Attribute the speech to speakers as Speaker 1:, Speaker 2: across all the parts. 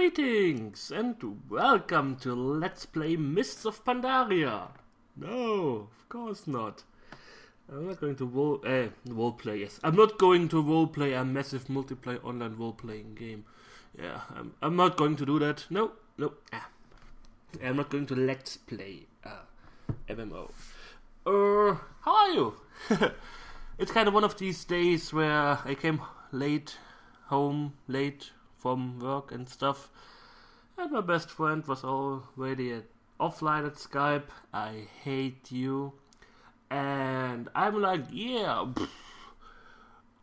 Speaker 1: Greetings and welcome to Let's Play Mists of Pandaria. No, of course not. I'm not going to roleplay. Yes, I'm not going to roleplay a massive multiplayer online role-playing game. Yeah, I'm not going to do that. No. I'm not going to Let's Play MMO. How are you? It's kind of one of these days where I came home late from work and stuff, and my best friend was already offline at Skype. I hate you. And I'm like, yeah,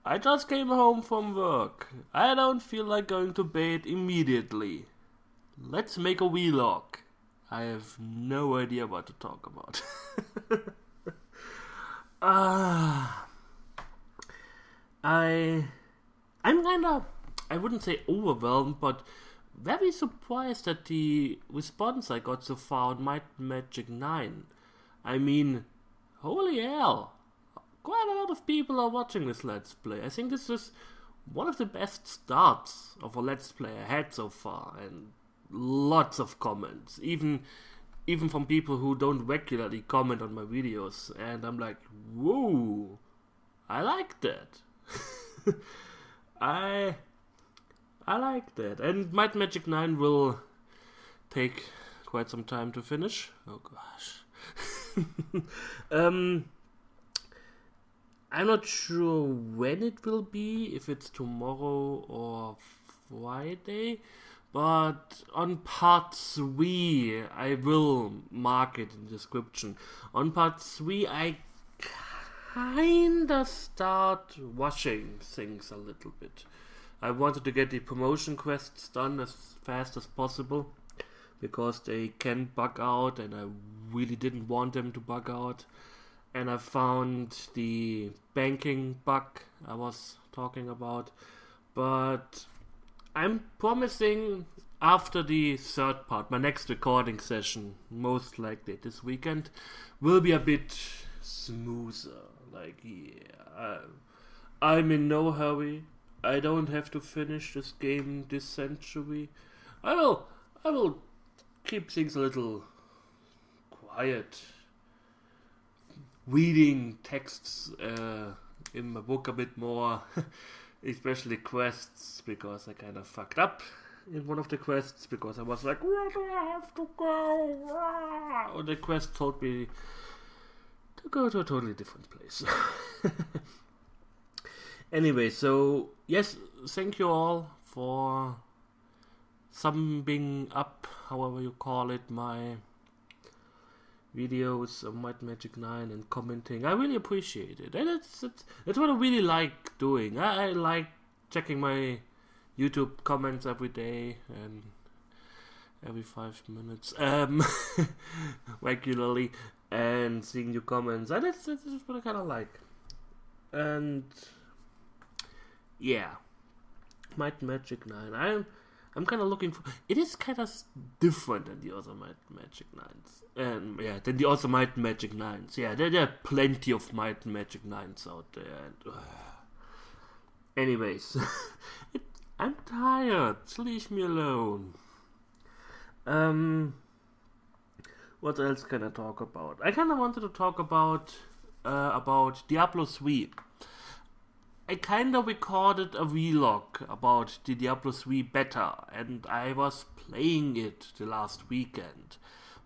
Speaker 1: I just came home from work. I don't feel like going to bed immediately. Let's make a vlog. I have no idea what to talk about. I'm kinda, I wouldn't say overwhelmed, but very surprised at the response I got so far on Might and Magic 9. I mean, holy hell, quite a lot of people are watching this Let's Play. I think this is one of the best starts of a Let's Play I had so far, and lots of comments, even from people who don't regularly comment on my videos, and I'm like, whoa, I like that. I like that. And Might and Magic 9 will take quite some time to finish. Oh gosh. I'm not sure when it will be, if it's tomorrow or Friday, but on part 3 I will mark it in the description. On part 3 I kinda start rushing things a little bit. I wanted to get the promotion quests done as fast as possible, because they can bug out, and I really didn't want them to bug out. And I found the banking bug I was talking about, but I'm promising after the third part, my next recording session, most likely this weekend, will be a bit smoother. Like, yeah, I'm in no hurry. I don't have to finish this game this century. I will keep things a little quiet, reading texts in my book a bit more, especially quests, because I kind of fucked up in one of the quests, because I was like, where do I have to go? And the quest told me to go to a totally different place. Anyway, so yes, thank you all for summing up, however you call it, my videos of Might and Magic 9 and commenting. I really appreciate it, and it's what I really like doing. I like checking my YouTube comments every day and every 5 minutes regularly, and seeing new comments, and it's what I kind of like. And yeah, Might and Magic 9. I'm kind of looking for. It is kind of different than the other Might and Magic 9s, and yeah, than the other Might and Magic 9s. Yeah, there are plenty of Might and Magic 9s out there. And, anyways, I'm tired. Leave me alone. What else can I talk about? I kind of wanted to talk about Diablo 3. I kind of recorded a vlog about the Diablo 3 beta, and I was playing it the last weekend.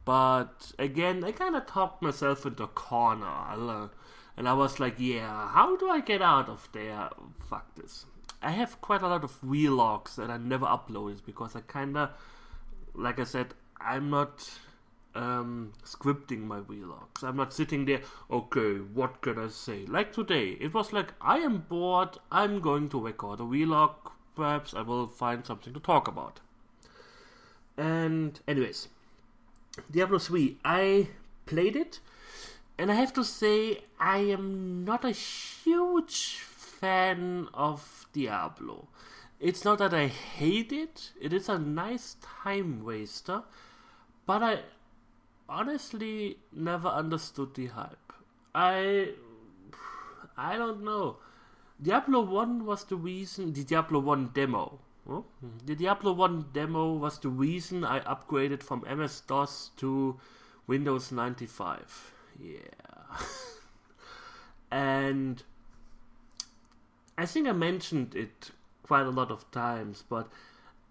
Speaker 1: But again, I kind of talked myself into a corner, and I was like, yeah, how do I get out of there? Fuck this. I have quite a lot of vlogs that I never uploaded, because I kind of, like I said, I'm not scripting my vlogs. I'm not sitting there, okay, what can I say? Like today, it was like, I am bored, I'm going to record a vlog, perhaps I will find something to talk about. And anyways, Diablo 3, I played it, and I have to say, I am not a huge fan of Diablo. It's not that I hate it, it is a nice time waster, but I honestly never understood the hype. I don't know. Diablo 1 was the reason, the Diablo 1 demo Well, the Diablo 1 demo was the reason I upgraded from MS-DOS to Windows 95. Yeah. And I think I mentioned it quite a lot of times, but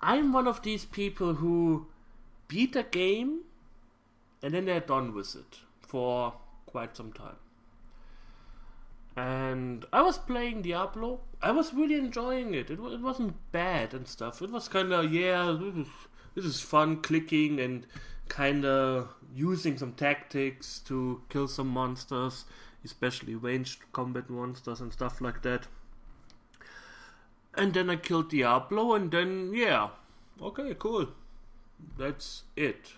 Speaker 1: I'm one of these people who beat a game and then they're done with it for quite some time. And I was playing Diablo. I was really enjoying it. It wasn't bad and stuff. It was kind of, yeah, this is fun clicking and kind of using some tactics to kill some monsters, especially ranged combat monsters and stuff like that. And then I killed Diablo, and then, yeah, okay, cool. That's it.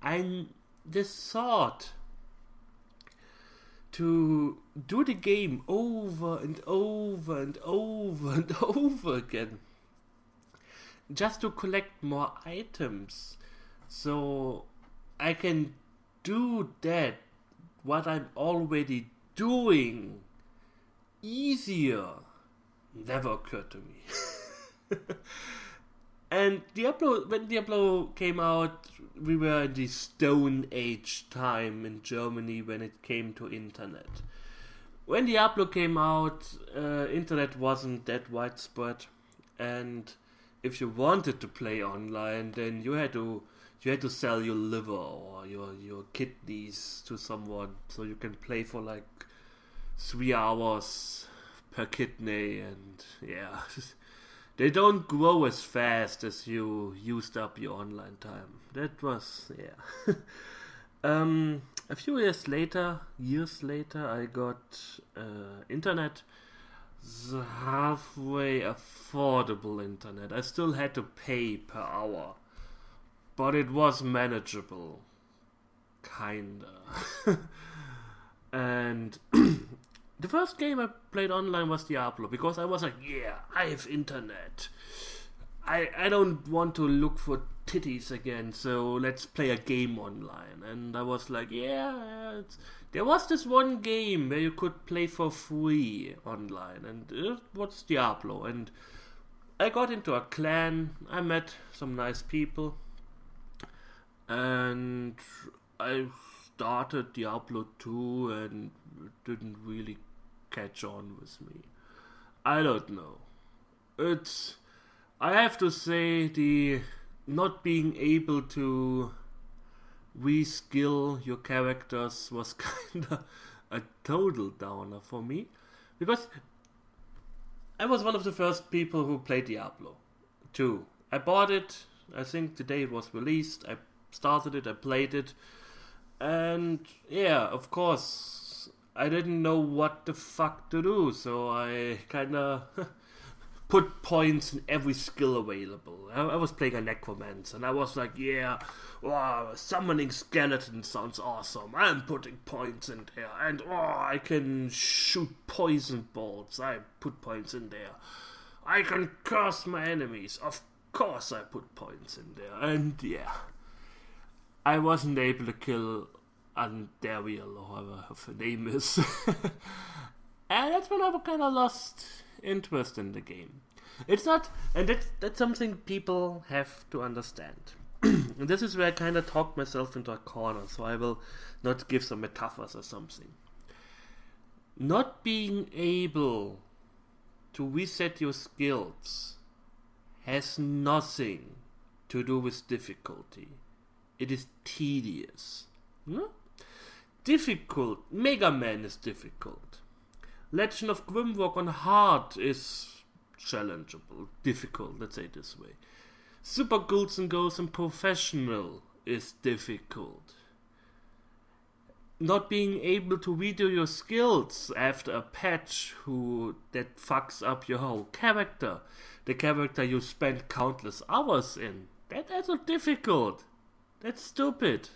Speaker 1: I'm this thought to do the game over and over and over and over again, just to collect more items, so I can do that what I'm already doing easier, never occurred to me. And when Diablo came out, we were in the Stone Age time in Germany when it came to internet. When Diablo came out, internet wasn't that widespread, and if you wanted to play online, then you had to sell your liver or your kidneys to someone so you can play for like 3 hours per kidney, and yeah. They don't grow as fast as you used up your online time. That was, yeah. A few years later, I got internet. Halfway affordable internet. I still had to pay per hour, but it was manageable. Kinda. And the first game I played online was Diablo, because I was like, yeah, I have internet. I don't want to look for titties again, so let's play a game online. And I was like, yeah, there was this one game where you could play for free online, and it was Diablo. And I got into a clan, I met some nice people, and I started Diablo 2 and it didn't really catch on with me. I don't know. I have to say, the not being able to reskill your characters was kinda a total downer for me, because I was one of the first people who played Diablo 2. I bought it, I think the day it was released, I started it, I played it, and yeah, of course, I didn't know what the fuck to do, so I kinda put points in every skill available. I was playing a necromancer, and I was like, yeah, wow, summoning skeletons sounds awesome. I'm putting points in there, and I can shoot poison bolts. I put points in there. I can curse my enemies. Of course I put points in there. And yeah, I wasn't able to kill Andariel, or however her name is. And that's when I kind of lost interest in the game. It's not, and that's something people have to understand. And this is where I kind of talk myself into a corner, so I will not give some metaphors or something. Not being able to reset your skills has nothing to do with difficulty. It is tedious. No? Difficult. Mega Man is difficult. Legend of Grimrock on hard is challengeable, difficult, let's say it this way. Super Ghouls and Ghosts and Professional is difficult. Not being able to redo your skills after a patch that fucks up your whole character, the character you spent countless hours in, that's so difficult. That's stupid.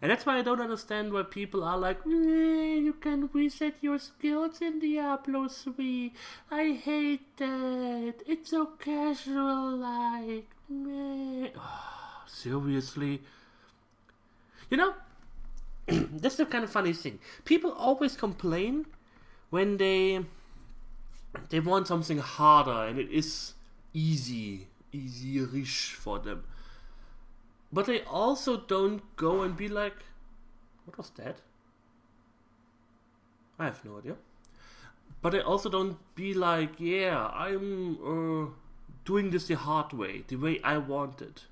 Speaker 1: And that's why I don't understand why people are like, you can reset your skills in Diablo 3. I hate that. It's so casual-like. Seriously? You know, that's the kind of funny thing. People always complain when they want something harder, and it is easy-ish for them. But they also don't go and be like, what was that? I have no idea. But they also don't be like, yeah, I'm doing this the hard way, the way I want it.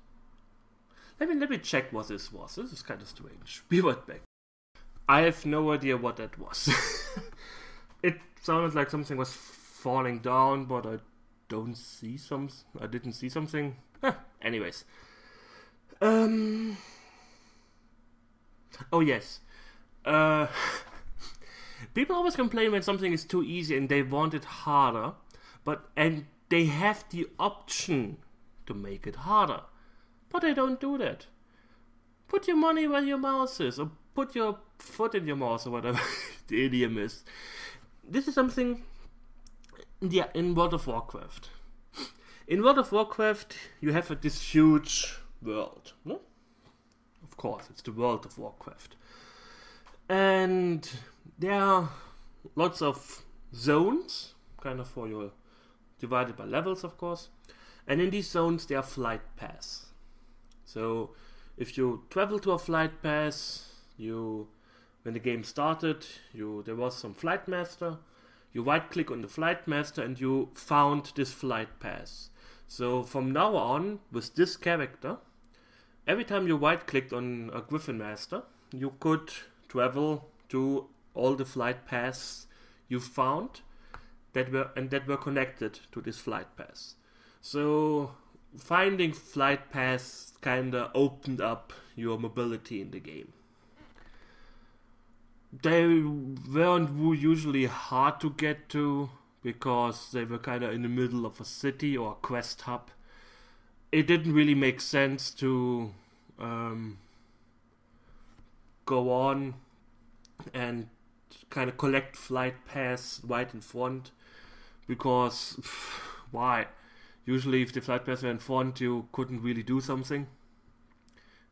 Speaker 1: Let me check what this was. This is kind of strange. Be right back. I have no idea what that was. It sounded like something was falling down, but I didn't see something. Anyways. Oh yes. People always complain when something is too easy and they want it harder, and they have the option to make it harder. But they don't do that. Put your money where your mouth is, or put your foot in your mouth, or whatever the idiom is. This is something in World of Warcraft. In World of Warcraft, you have this huge world. No? Of course, it's the World of Warcraft. And there are lots of zones, kind of for your divided by levels, of course. And in these zones, there are flight paths. So if you travel to a flight path, when the game started, there was some flight master. You right click on the flight master and you found this flight path. So from now on, with this character, every time you right clicked on a Griffin master, you could travel to all the flight paths you found that were connected to this flight path. So finding flight paths kinda opened up your mobility in the game. They weren't usually hard to get to because they were kinda in the middle of a city or a quest hub. It didn't really make sense to go on and kinda collect flight paths right in front, because why? Usually if the flight paths were in front, you couldn't really do something.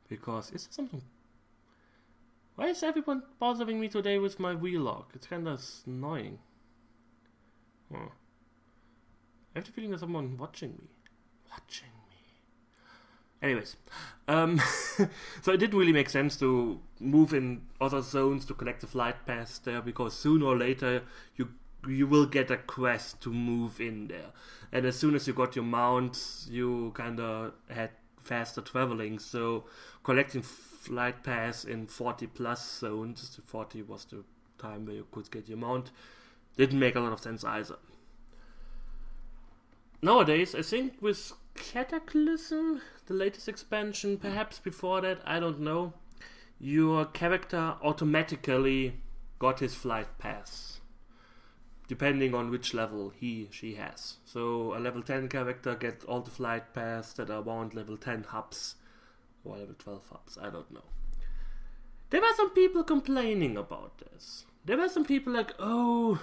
Speaker 1: Because, is there something... Why is everyone bothering me today with my vlog? It's kinda annoying. I have the feeling there's someone watching me. Anyways. So it didn't really make sense to move in other zones to collect the flight paths there, because sooner or later you will get a quest to move in there. And as soon as you got your mounts, you kinda had faster traveling, so collecting flight paths in 40 plus zones, 40 was the time where you could get your mount, didn't make a lot of sense either. Nowadays, I think with Cataclysm, the latest expansion, perhaps before that, I don't know, your character automatically got his flight paths, depending on which level she has. So a level 10 character gets all the flight paths that are around level 10 hubs, or level 12 hubs, I don't know. There were some people complaining about this. There were some people like, oh,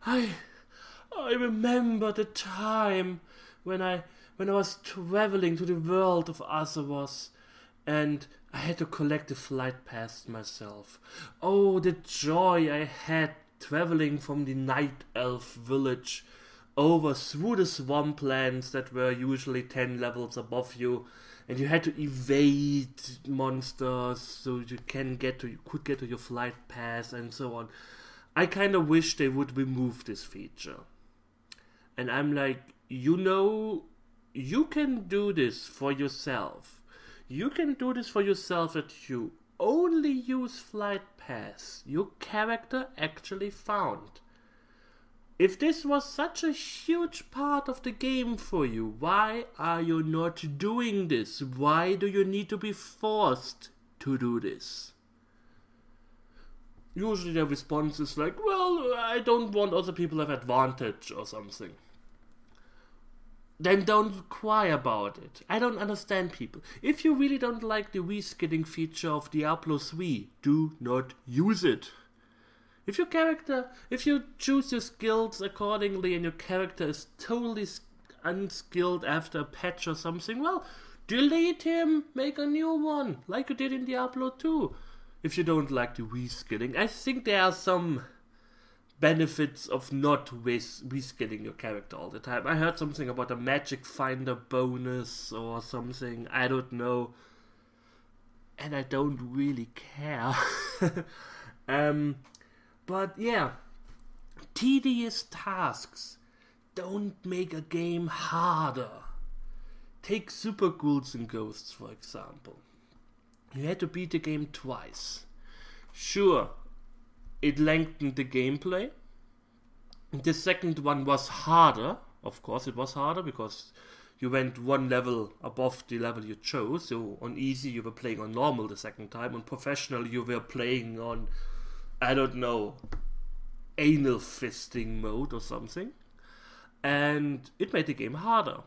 Speaker 1: I remember the time when I was traveling to the world of Azeroth and I had to collect the flight paths myself. Oh, the joy I had traveling from the Night Elf village over through the swamplands that were usually 10 levels above you, and you had to evade monsters so you could get to your flight path and so on. I kind of wish they would remove this feature. And I'm like, you can do this for yourself. You can do this for yourself that you only use flight paths your character actually found. If this was such a huge part of the game for you, why are you not doing this? Why do you need to be forced to do this? Usually their response is like, well, I don't want other people to have advantage or something. Then don't cry about it. I don't understand people. If you really don't like the reskilling feature of Diablo 3, do not use it. If you choose your skills accordingly and your character is totally unskilled after a patch or something, well, delete him, make a new one, like you did in Diablo 2. If you don't like the reskilling, I think there are some benefits of not reskilling your character all the time. I heard something about a magic finder bonus or something, I don't know, and I don't really care. But yeah, tedious tasks don't make a game harder. Take Super Ghouls and Ghosts, for example. You had to beat the game twice. Sure, it lengthened the gameplay. The second one was harder. Of course it was harder, because you went one level above the level you chose. So on easy you were playing on normal the second time. On professional you were playing on, I don't know, anal fisting mode or something. And it made the game harder.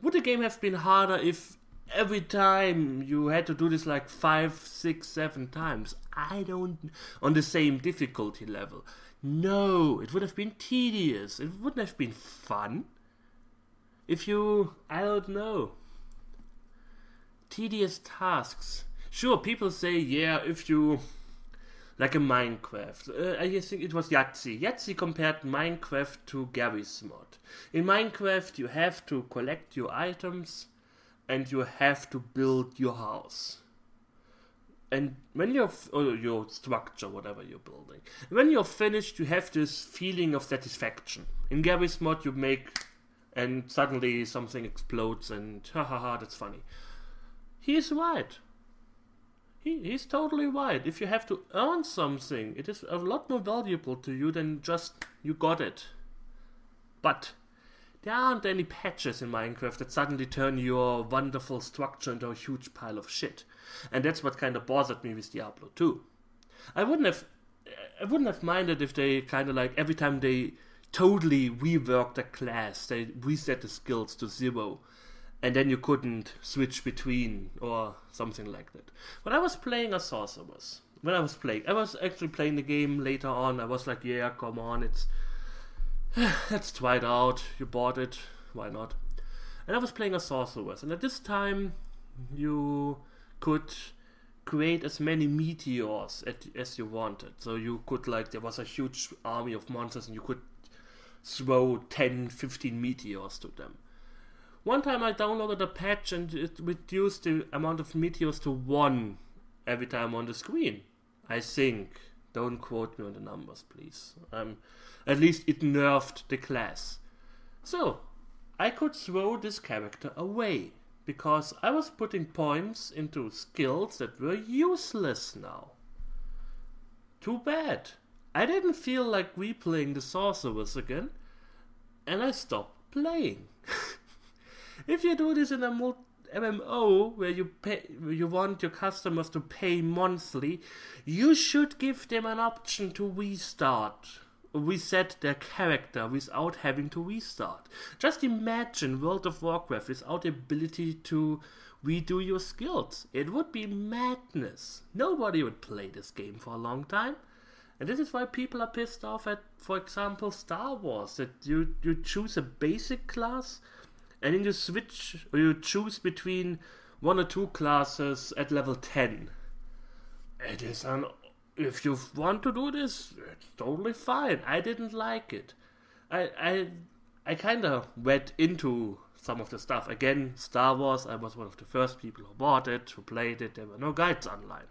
Speaker 1: Would the game have been harder if every time you had to do this like 5, 6, 7 times? I don't... on the same difficulty level. No, it would have been tedious. It wouldn't have been fun. If you... I don't know. Tedious tasks. Sure, people say, yeah, if you... like a Minecraft. I think it was Yahtzee. Yahtzee compared Minecraft to Garry's Mod. In Minecraft you have to collect your items and you have to build your house. And when you're... or your structure, whatever you're building. When you're finished you have this feeling of satisfaction. In Garry's Mod you make... and suddenly something explodes and hahaha, that's funny. He's right. He's totally right. If you have to earn something, it is a lot more valuable to you than just you got it. But there aren't any patches in Minecraft that suddenly turn your wonderful structure into a huge pile of shit. And that's what kind of bothered me with Diablo 2. I wouldn't have minded if they kind of like every time they totally reworked a class, they reset the skills to 0. And then you couldn't switch between or something like that. When I was playing a sorceress, I was actually playing the game later on. I was like, yeah, come on, let's try it out. You bought it, why not? And I was playing a sorceress, and at this time you could create as many meteors as you wanted. So you could, like, there was a huge army of monsters and you could throw 10, 15 meteors to them. One time I downloaded a patch and it reduced the amount of meteors to 1 every time on the screen. I think. Don't quote me on the numbers, please. At least it nerfed the class. So, I could throw this character away, because I was putting points into skills that were useless now. Too bad. I didn't feel like replaying the sorceress again, and I stopped playing. If you do this in a MMO where you want your customers to pay monthly, you should give them an option to reset their character without having to restart. Just imagine World of Warcraft without the ability to redo your skills. It would be madness. Nobody would play this game for a long time. And this is why people are pissed off at, for example, Star Wars. That you choose a basic class and then you switch, or you choose between 1 or 2 classes at level 10. It is if you want to do this, it's totally fine. I didn't like it. I kind of read into some of the stuff. Again, Star Wars, I was one of the first people who bought it, who played it. There were no guides online.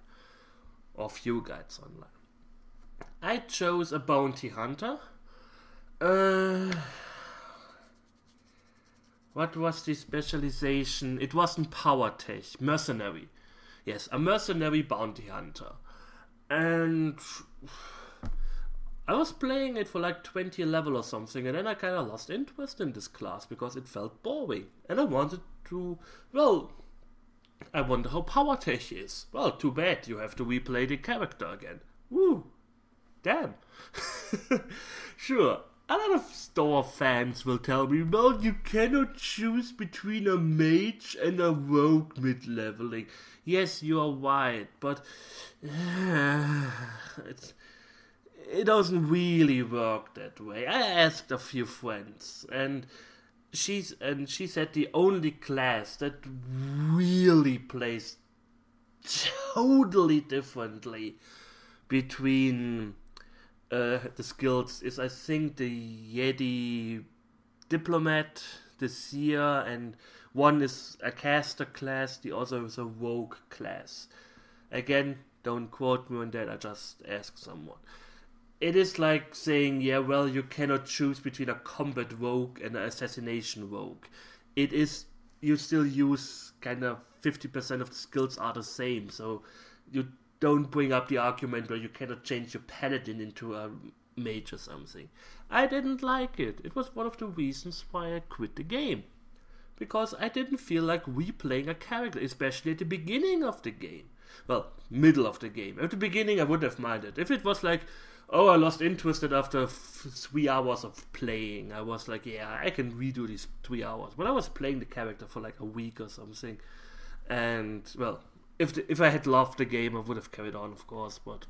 Speaker 1: Or few guides online. I chose a bounty hunter. What was the specialization? It wasn't power tech. Mercenary. Yes, a mercenary bounty hunter. And I was playing it for like 20 level or something, and then I kind of lost interest in this class because it felt boring. And I wanted to, I wonder how power tech is. Well, too bad, you have to replay the character again. Woo! Damn. Sure. A lot of store fans will tell me, well, you cannot choose between a mage and a rogue mid-leveling. Yes, you are right, but it doesn't really work that way. I asked a few friends, and she said the only class that really plays totally differently between the skills is, I think, the Jedi Diplomat, the Seer, and one is a caster class, the other is a rogue class. Again, don't quote me on that, I just asked someone. It is like saying, yeah, well, you cannot choose between a combat rogue and an assassination rogue. It is, you still use kind of 50% of the skills are the same, so you don't bring up the argument where you cannot change your paladin into a mage or something. I didn't like it. It was one of the reasons why I quit the game. Because I didn't feel like replaying a character, especially at the beginning of the game. Well, middle of the game. At the beginning I wouldn't have minded. If it was like, oh, I lost interest after 3 hours of playing, I was like, yeah, I can redo these 3 hours. But I was playing the character for like a week or something. And, well, if I had loved the game, I would have carried on, of course, but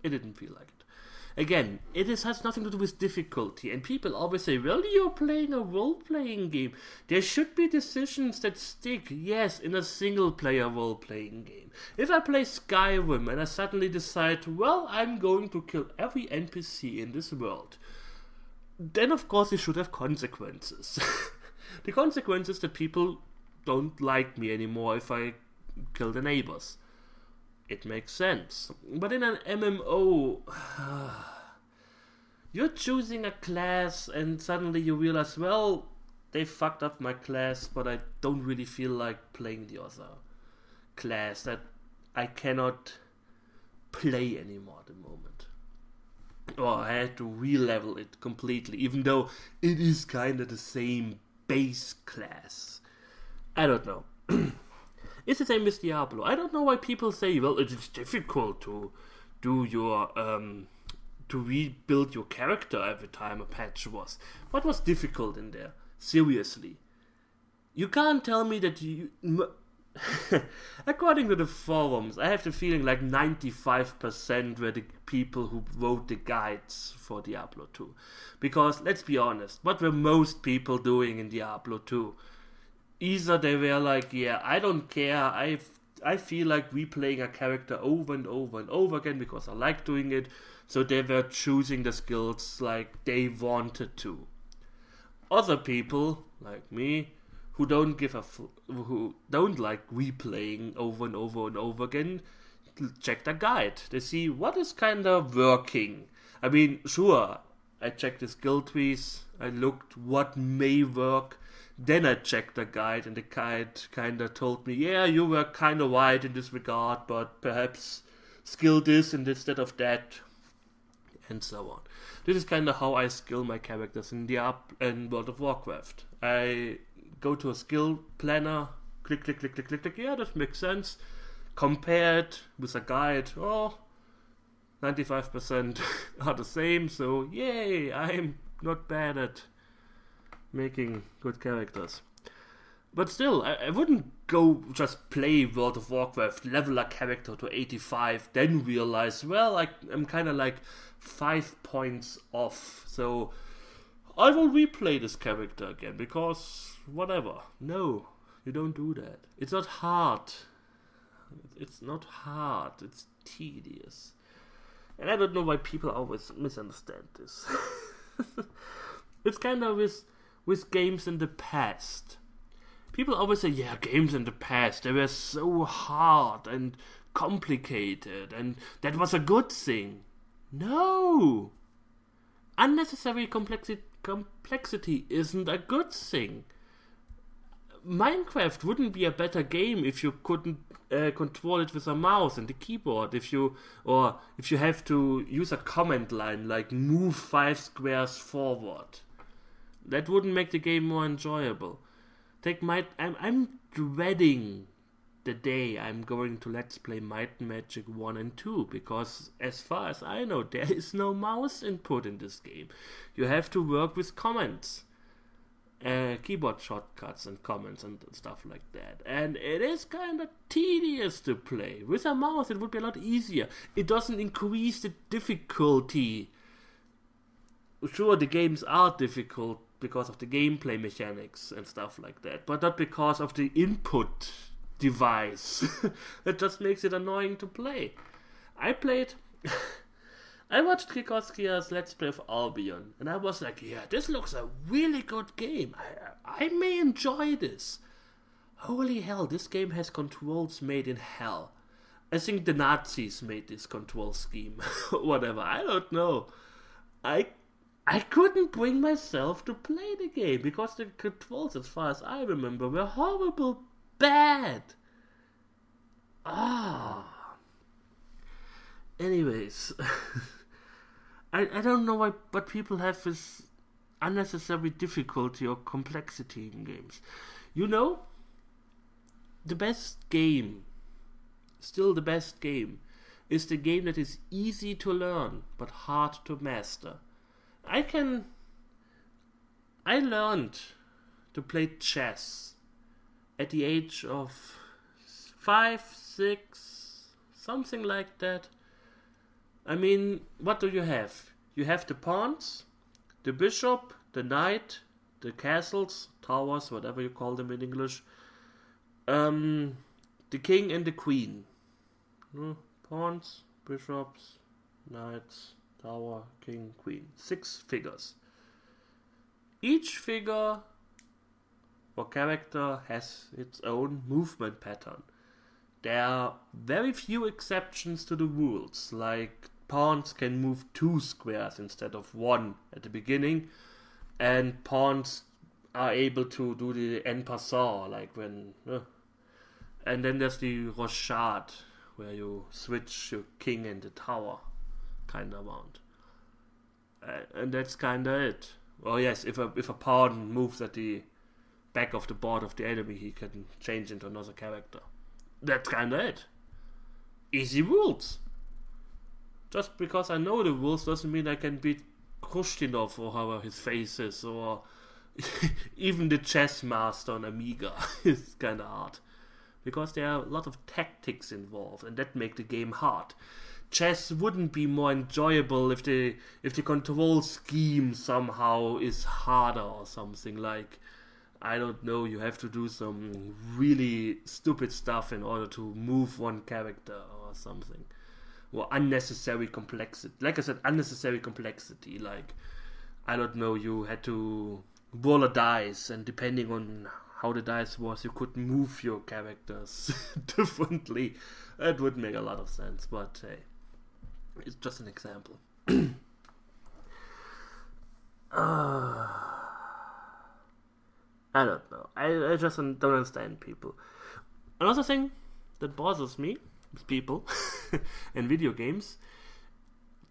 Speaker 1: it didn't feel like it. Again, has nothing to do with difficulty, and people always say, well, you're playing a role-playing game. There should be decisions that stick, yes, in a single-player role-playing game. If I play Skyrim and I suddenly decide, well, I'm going to kill every NPC in this world, then of course it should have consequences. The consequence is that people don't like me anymore if I kill the neighbors. It makes sense. But in an MMO, you're choosing a class and suddenly you realize, well, they fucked up my class, but I don't really feel like playing the other class that I cannot play anymore at the moment. Or I had to re-level it completely, even though it is kind of the same base class. I don't know. It's the same with Diablo. I don't know why people say, well, it is difficult to do your, to rebuild your character every time a patch was. What was difficult in there? Seriously. You can't tell me that you... According to the forums, I have the feeling like 95% were the people who wrote the guides for Diablo 2. Because, let's be honest, what were most people doing in Diablo 2? Either they were like, yeah, I don't care, I feel like replaying a character over and over and over again because I like doing it, so they were choosing the skills like they wanted to. Other people, like me, who don't who don't like replaying over and over and over again, check the guide. They see what is kind of working. I mean, sure, I checked the skill trees, I looked what may work. Then I checked the guide, and the guide kind of told me, yeah, you were kind of right in this regard, but perhaps skill this and instead of that, and so on. This is kind of how I skill my characters in World of Warcraft. I go to a skill planner, click, click, click, click, click, click, yeah, that makes sense. Compare it with a guide, 95% are the same, so yay, I'm not bad at making good characters. But still, I wouldn't go just play World of Warcraft, level a character to 85, then realize, well, I'm kind of like 5 points off, so I will replay this character again, because whatever. No, you don't do that. It's not hard. It's not hard, it's tedious. And I don't know why people always misunderstand this. It's kind of with games in the past. People always say, yeah, games in the past, they were so hard and complicated, and that was a good thing. No! Unnecessary complexity isn't a good thing. Minecraft wouldn't be a better game if you couldn't control it with a mouse and the keyboard, if you have to use a command line like move 5 squares forward. That wouldn't make the game more enjoyable. I'm dreading the day I'm going to Let's Play Might and Magic 1 and 2, because as far as I know, there is no mouse input in this game. You have to work with commands. Keyboard shortcuts and comments and stuff like that. And it is kind of tedious to play. With a mouse it would be a lot easier. It doesn't increase the difficulty. Sure, the games are difficult because of the gameplay mechanics and stuff like that, but not because of the input device. That just makes it annoying to play. I played I watched Kikoskia's Let's Play of Albion, and I was like, yeah, this looks a really good game. I may enjoy this. Holy hell, this game has controls made in hell. I think the Nazis made this control scheme. Whatever, I don't know. I couldn't bring myself to play the game because the controls, as far as I remember, were horrible bad. Anyways, I don't know what people have with unnecessary difficulty or complexity in games. You know, the best game, still the best game, is the game that is easy to learn but hard to master. I learned to play chess at the age of 5, 6, something like that. I mean, what do you have? You have the pawns, the bishop, the knight, the castles, towers, whatever you call them in English, the king and the queen. Pawns, bishops, knights, tower, king, queen. 6 figures. Each figure or character has its own movement pattern. There are very few exceptions to the rules, like pawns can move 2 squares instead of 1 at the beginning, and pawns are able to do the en passant, like when... And then there's the rochade, where you switch your king and the tower, kind of around. And that's kind of it. Oh yes, if a pawn moves at the back of the board of the enemy, he can change into another character. That's kind of it. Easy rules. Just because I know the rules doesn't mean I can beat Khrushchev or however his face is, or even the chess master on Amiga. It's kind of hard. Because there are a lot of tactics involved, and that make the game hard. Chess wouldn't be more enjoyable if the control scheme somehow is harder or something, like, I don't know, you have to do some really stupid stuff in order to move one character or something. Or unnecessary complexity. Like I said, unnecessary complexity. Like, I don't know, you had to roll a dice, and depending on how the dice was, you could move your characters differently. That would make a lot of sense, but hey, it's just an example. I don't know. I just don't understand people. Another thing that bothers me with people and video games,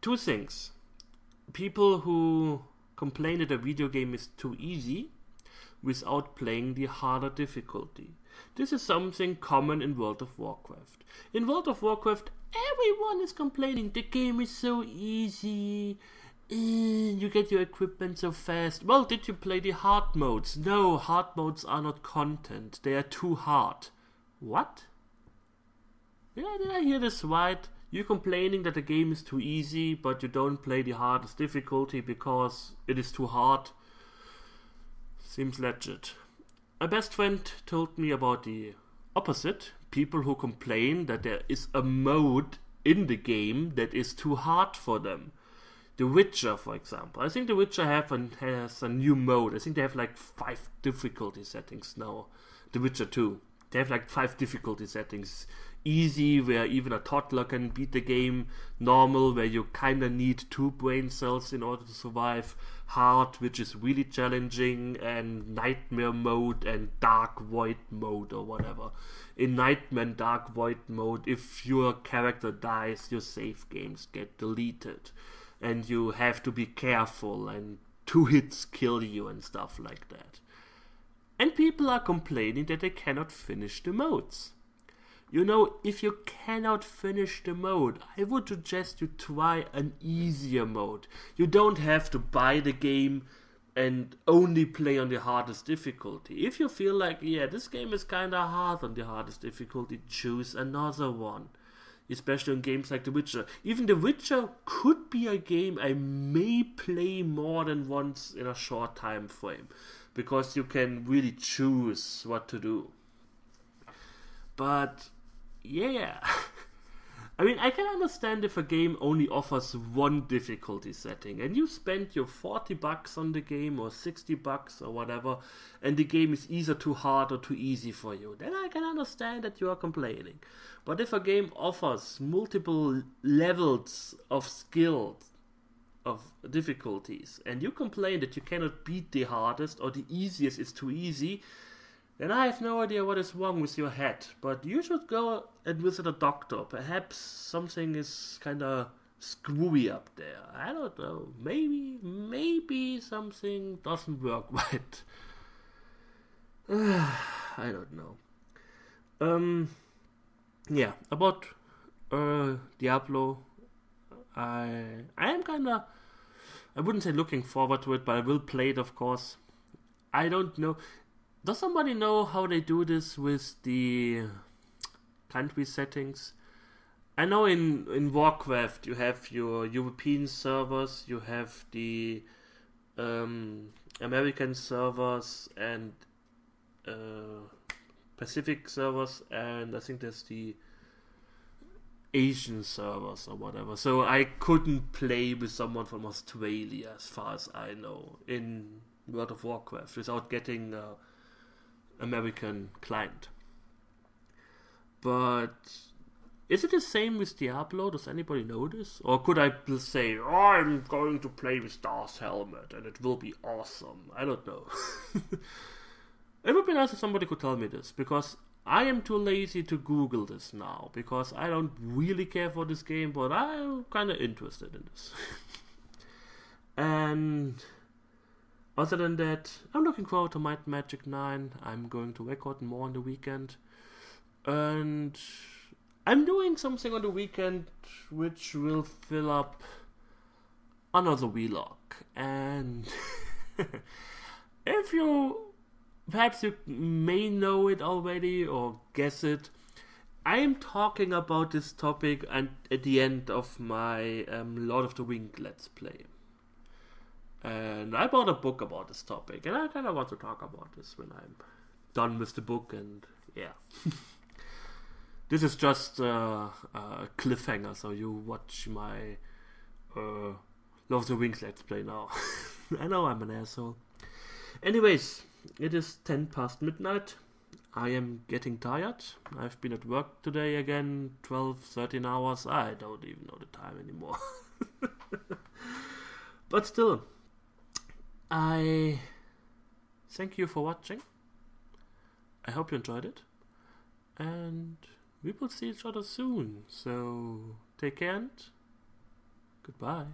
Speaker 1: 2 things. People who complain that a video game is too easy without playing the harder difficulty. This is something common in World of Warcraft. In World of Warcraft, everyone is complaining the game is so easy. You get your equipment so fast. Well, did you play the hard modes? No, hard modes are not content. They are too hard. What? Did I hear this right? You're complaining that the game is too easy, but you don't play the hardest difficulty because it is too hard? Seems legit. My best friend told me about the opposite. People who complain that there is a mode in the game that is too hard for them. The Witcher, for example. I think The Witcher has a new mode. I think they have like 5 difficulty settings now. The Witcher 2. They have like 5 difficulty settings. Easy, where even a toddler can beat the game. Normal, where you kinda need 2 brain cells in order to survive. Hard, which is really challenging. And Nightmare mode and Dark Void mode or whatever. In Nightmare and Dark Void mode, if your character dies, your save games get deleted. And you have to be careful, and 2 hits kill you and stuff like that. And people are complaining that they cannot finish the modes. You know, if you cannot finish the mode, I would suggest you try an easier mode. You don't have to buy the game and only play on the hardest difficulty. If you feel like, yeah, this game is kinda hard on the hardest difficulty, choose another one. Especially in games like The Witcher. Even The Witcher could be a game I may play more than once in a short time frame. Because you can really choose what to do. But, yeah. I mean, I can understand if a game only offers one difficulty setting and you spend your $40 on the game or $60 or whatever, and the game is either too hard or too easy for you, then I can understand that you are complaining. But if a game offers multiple levels of skill, of difficulties, and you complain that you cannot beat the hardest or the easiest is too easy, then I have no idea what is wrong with your head. But you should go and visit a doctor. Perhaps something is kind of screwy up there. I don't know. Maybe something doesn't work right. I don't know. Yeah, about Diablo. I am kinda, I wouldn't say looking forward to it, but I will play it, of course. I don't know. Does somebody know how they do this with the country settings? I know in Warcraft you have your European servers, you have the American servers and Pacific servers, and I think there's the Asian servers or whatever. So I couldn't play with someone from Australia, as far as I know, in World of Warcraft without getting American client. But is it the same with Diablo? Does anybody know this? Or could I say, oh, I'm going to play with Darth Helmet and it will be awesome? I don't know. It would be nice if somebody could tell me this, because I am too lazy to Google this now, because I don't really care for this game, but I'm kind of interested in this. And other than that, I'm looking forward to Might and Magic 9. I'm going to record more on the weekend. And I'm doing something on the weekend which will fill up another vlog. And if you, perhaps you may know it already or guess it, I am talking about this topic and at the end of my Lord of the Rings Let's Play. And I bought a book about this topic, and I kind of want to talk about this when I'm done with the book, and yeah. This is just a cliffhanger, so you watch my Lord of the Rings Let's Play now. I know I'm an asshole. Anyways, it is 10 past midnight. I am getting tired. I've been at work today again, 12, 13 hours. I don't even know the time anymore. But still, I thank you for watching. I hope you enjoyed it. And we will see each other soon. So take care and goodbye.